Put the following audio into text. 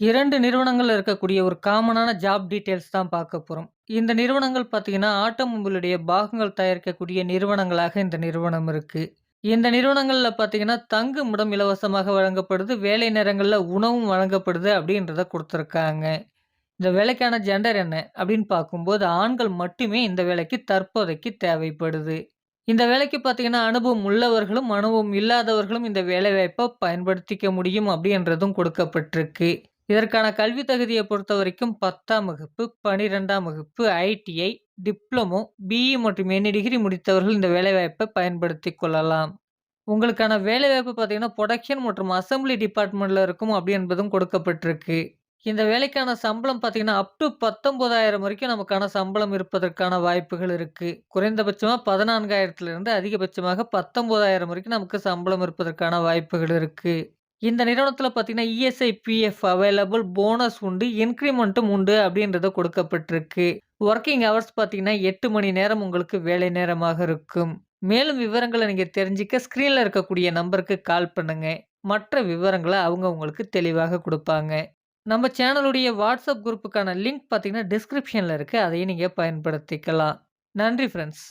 2 நிறுவனங்கள்ல இருக்கக்கூடிய ஒரு காமனான ஜாப் டீட்டெயில்ஸ் தான் பார்க்க போறோம். இந்த நிறுவனங்கள் பார்த்தீங்கன்னா, ஆட்டோமொபைலுடைய பாகங்கள் தயாரிக்கக்கூடிய நிறுவனங்களாக இந்த நிறுவனம் இருக்கு. இந்த நிறுவனங்கள்ல பார்த்தீங்கன்னா, தங்குமிடம் இலவசமாக வழங்கப்படுது. வேலை நேரங்கள்ல உணவும் வழங்கப்படுது அப்படின்றத குடுத்துருக்காங்க. இந்த வேலைக்கான ஜெண்டர் என்ன அப்படின்னு பார்க்கும்போது, ஆண்கள் மட்டுமே இந்த வேலைக்கு தற்போதைக்கு தேவைப்படுது. இந்த வேலைக்கு பார்த்தீங்கன்னா, அனுபவம் உள்ளவர்களும், அனுபவம் இல்லாதவர்களும் இந்த வேலைவாய்ப்ப பயன்படுத்திக்க முடியும் அப்படின்றதும் கொடுக்கப்பட்டிருக்கு. இதற்கான கல்வி தகுதிய பொறுத்தவரைக்கும் 10ஆம் வகுப்பு, 12ஆம் வகுப்பு, ஐடிஐ, டிப்ளமோ, பிஇ மற்றும் எனி டிகிரி முடித்தவர்கள் இந்த வேலைவாய்ப்பை பயன்படுத்திக் கொள்ளலாம். உங்களுக்கான வேலைவாய்ப்பு பார்த்தீங்கன்னா, புரொடக்ஷன் மற்றும் அசெம்பிளி டிபார்ட்மெண்ட்ல இருக்கும் அப்படி என்பதும் கொடுக்கப்பட்டிருக்கு. இந்த வேலைக்கான சம்பளம் பார்த்தீங்கன்னா, அப் டூ 19,000 வரைக்கும் நமக்கான சம்பளம் இருப்பதற்கான வாய்ப்புகள் இருக்கு. குறைந்தபட்சமா 14,000லிருந்து அதிகபட்சமாக 19,000 வரைக்கும் நமக்கு சம்பளம் இருப்பதற்கான வாய்ப்புகள் இருக்கு. இந்த நிறுவனத்தில பார்த்தீங்கன்னா, இஎஸ்ஐ, பிஎஃப் அவைலபிள், போனஸ் உண்டு, இன்கிரிமென்ட்டும் உண்டு அப்படின்றது கொடுக்கப்பட்டிருக்கு. வொர்க்கிங் ஹவர்ஸ் பார்த்தீங்கன்னா, 8 மணி நேரம் உங்களுக்கு வேலை நேரமாக இருக்கும். மேலும் விவரங்கள நீங்க தெரிஞ்சுக்க ஸ்க்ரீன்ல இருக்கக்கூடிய நம்பருக்கு கால் பண்ணுங்க. மற்ற விவரங்கள அவங்க உங்களுக்கு தெளிவாக குடுப்பாங்க. நம்ம சேனலுடைய வாட்ஸ்அப் குரூப்புக்கான லிங்க் பார்த்தீங்கன்னா, டிஸ்கிரிப்ஷன்ல இருக்கு. அதையும் நீங்க பயன்படுத்திக்கலாம். நன்றி ஃபிரெண்ட்ஸ்.